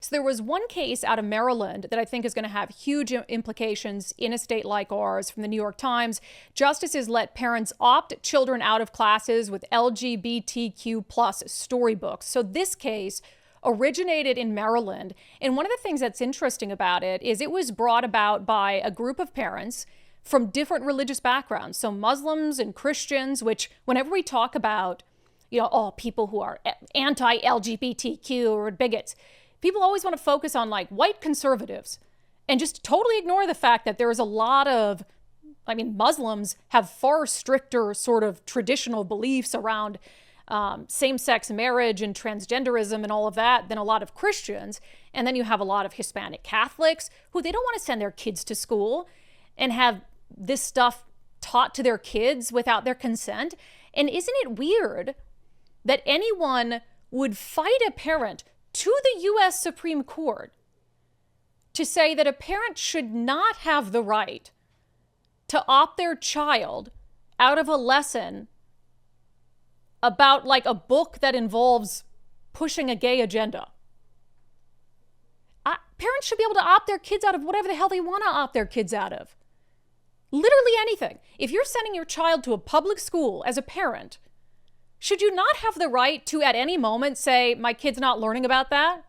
So there was one case out of Maryland that I think is going to have huge implications in a state like ours from the New York Times. Justices let parents opt children out of classes with LGBTQ plus storybooks. So this case originated in Maryland. And one of the things that's interesting about it is it was brought about by a group of parents from different religious backgrounds. So Muslims and Christians, which whenever we talk about, people who are anti-LGBTQ or bigots, people always want to focus on like white conservatives and just totally ignore the fact that there's a lot of, Muslims have far stricter sort of traditional beliefs around same-sex marriage and transgenderism and all of that than a lot of Christians. And then you have a lot of Hispanic Catholics who they don't want to send their kids to school and have this stuff taught to their kids without their consent. And isn't it weird that anyone would fight a parent to the U.S. Supreme Court to say that a parent should not have the right to opt their child out of a lesson about like a book that involves pushing a gay agenda? Parents should be able to opt their kids out of whatever the hell they want to opt their kids out of. Literally anything. If you're sending your child to a public school as a parent, should you not have the right to at any moment say, my kid's not learning about that?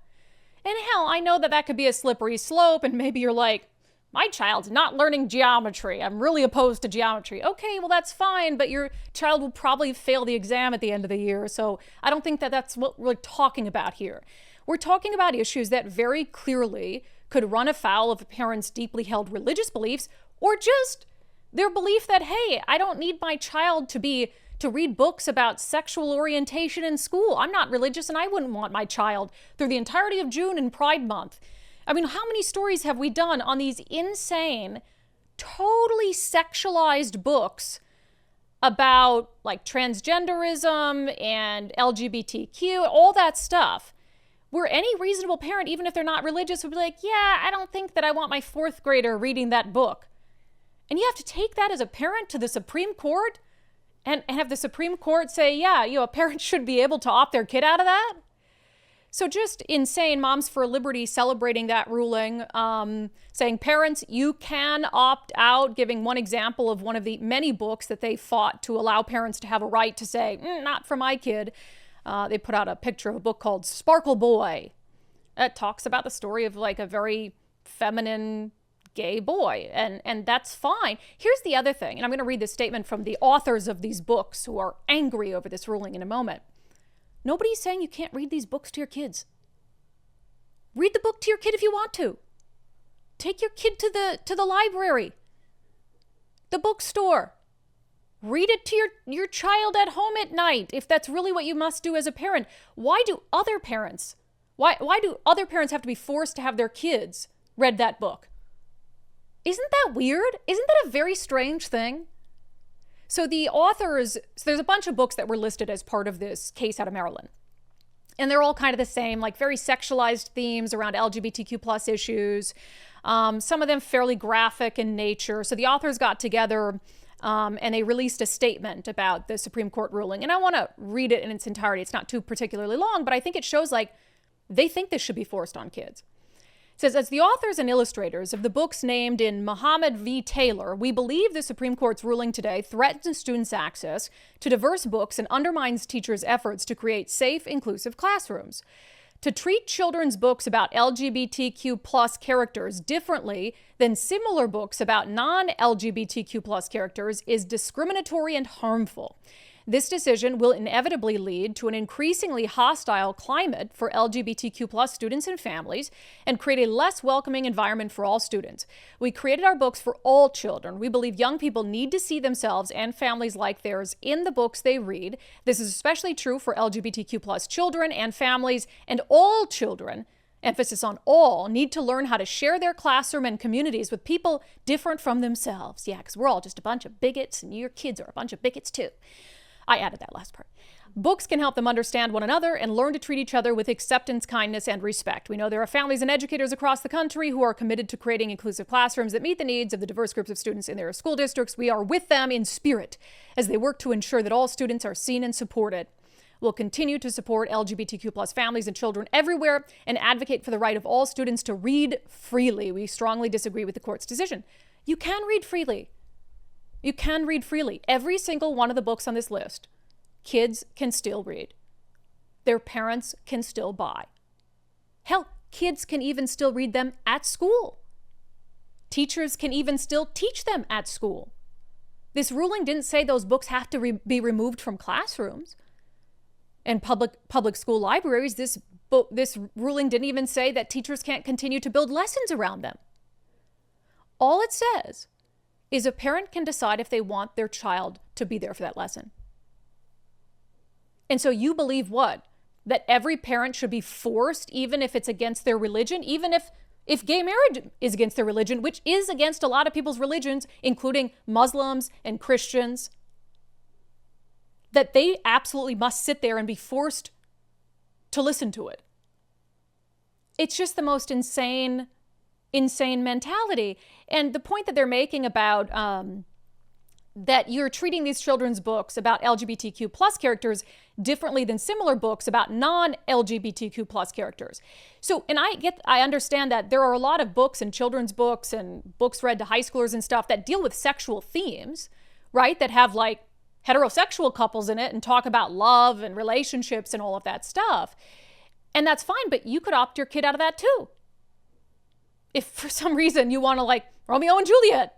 And hell, I know that could be a slippery slope, and maybe you're like, my child's not learning geometry. I'm really opposed to geometry. Okay, well, that's fine, but your child will probably fail the exam at the end of the year, so I don't think that that's what we're talking about here. We're talking about issues that very clearly could run afoul of a parent's deeply held religious beliefs, or just their belief that, hey, I don't need my child to read books about sexual orientation in school. I'm not religious and I wouldn't want my child through the entirety of June and Pride Month. How many stories have we done on these insane, totally sexualized books about like transgenderism and LGBTQ, all that stuff, where any reasonable parent, even if they're not religious, would be like, yeah, I don't think that I want my fourth grader reading that book. And you have to take that as a parent to the Supreme Court and have the Supreme Court say, yeah, a parent should be able to opt their kid out of that? So just insane. Moms for Liberty celebrating that ruling, saying, parents, you can opt out, giving one example of one of the many books that they fought to allow parents to have a right to say, not for my kid. They put out a picture of a book called Sparkle Boy. It talks about the story of like a very feminine gay boy, and that's fine. Here's the other thing, and I'm going to read this statement from the authors of these books who are angry over this ruling in a moment. Nobody's saying you can't read these books to your kids. Read the book to your kid if you want to. Take your kid to the library, the bookstore. Read it to your child at home at night if that's really what you must do as a parent. Why do other parents have to be forced to have their kids read that book? Isn't that weird? Isn't that a very strange thing? So the authors, there's a bunch of books that were listed as part of this case out of Maryland. And they're all kind of the same, like very sexualized themes around LGBTQ plus issues. Some of them fairly graphic in nature. So the authors got together and they released a statement about the Supreme Court ruling. And I want to read it in its entirety. It's not too particularly long, but I think it shows like they think this should be forced on kids. It says, as the authors and illustrators of the books named in Muhammad v. Taylor, we believe the Supreme Court's ruling today threatens students' access to diverse books and undermines teachers' efforts to create safe, inclusive classrooms. To treat children's books about LGBTQ plus characters differently than similar books about non-LGBTQ plus characters is discriminatory and harmful. This decision will inevitably lead to an increasingly hostile climate for LGBTQ plus students and families and create a less welcoming environment for all students. We created our books for all children. We believe young people need to see themselves and families like theirs in the books they read. This is especially true for LGBTQ plus children and families, and all children, emphasis on all, need to learn how to share their classroom and communities with people different from themselves. Yeah, because we're all just a bunch of bigots, and your kids are a bunch of bigots too. I added that last part. Books can help them understand one another and learn to treat each other with acceptance, kindness, and respect. We know there are families and educators across the country who are committed to creating inclusive classrooms that meet the needs of the diverse groups of students in their school districts. We are with them in spirit as they work to ensure that all students are seen and supported. will continue to support LGBTQ plus families and children everywhere and advocate for the right of all students to read freely. We strongly disagree with the court's decision. You can read freely. You can read freely. Every single one of the books on this list, kids can still read. Their parents can still buy. Hell, kids can even still read them at school. Teachers can even still teach them at school. This ruling didn't say those books have to be removed from classrooms and public school libraries. This ruling didn't even say that teachers can't continue to build lessons around them. All it says is a parent can decide if they want their child to be there for that lesson. And so you believe what? That every parent should be forced, even if it's against their religion, even if gay marriage is against their religion, which is against a lot of people's religions, including Muslims and Christians, that they absolutely must sit there and be forced to listen to it. It's just the most insane mentality. And the point that they're making about that you're treating these children's books about LGBTQ plus characters differently than similar books about non-LGBTQ plus characters. So, and I understand that there are a lot of books and children's books and books read to high schoolers and stuff that deal with sexual themes, right? That have like heterosexual couples in it and talk about love and relationships and all of that stuff. And that's fine, but you could opt your kid out of that too. If for some reason you want to like Romeo and Juliet,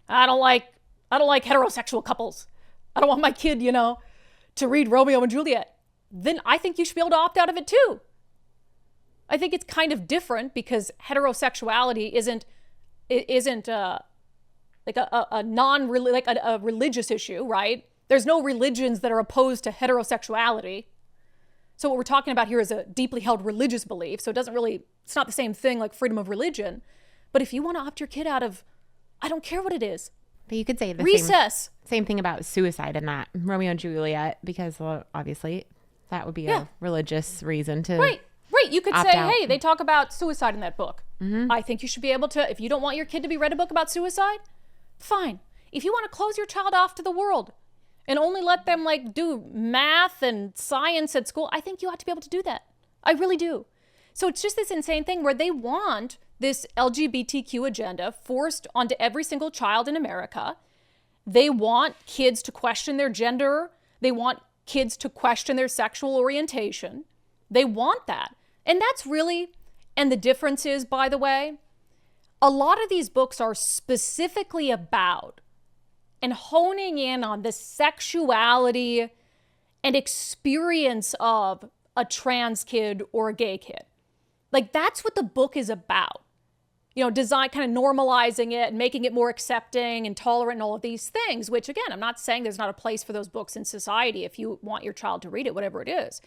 I don't like heterosexual couples. I don't want my kid, to read Romeo and Juliet. Then I think you should be able to opt out of it too. I think it's kind of different because heterosexuality isn't like a religious issue, right? There's no religions that are opposed to heterosexuality. So what we're talking about here is a deeply held religious belief. So it's not the same thing like freedom of religion. But if you want to opt your kid out of, I don't care what it is. But you could say the recess. Same thing about suicide in that Romeo and Juliet, because obviously that would be a religious reason to Right. You could say, hey, they talk about suicide in that book. Mm-hmm. I think you should be able to, if you don't want your kid to be read a book about suicide, fine. If you want to close your child off to the world and only let them like do math and science at school, I think you ought to be able to do that. I really do. So it's just this insane thing where they want this LGBTQ agenda forced onto every single child in America. They want kids to question their gender. They want kids to question their sexual orientation. They want that. And and the difference is, by the way, a lot of these books are specifically about and honing in on the sexuality and experience of a trans kid or a gay kid. Like that's what the book is about. Design, kind of normalizing it and making it more accepting and tolerant and all of these things, which again, I'm not saying there's not a place for those books in society if you want your child to read it, whatever it is.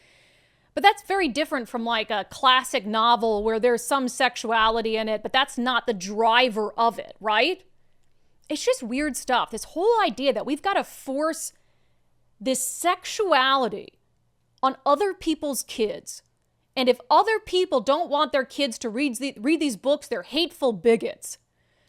But that's very different from like a classic novel where there's some sexuality in it, but that's not the driver of it, right? It's just weird stuff. This whole idea that we've got to force this sexuality on other people's kids. And if other people don't want their kids to read these books, they're hateful bigots.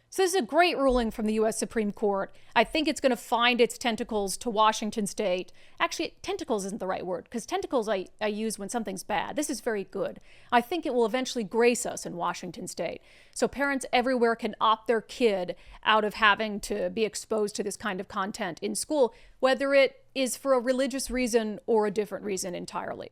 So this is a great ruling from the U.S. Supreme Court. I think it's going to find its tentacles to Washington State. Actually, tentacles isn't the right word, because tentacles I use when something's bad. This is very good. I think it will eventually grace us in Washington State. So parents everywhere can opt their kid out of having to be exposed to this kind of content in school, whether it is for a religious reason or a different reason entirely.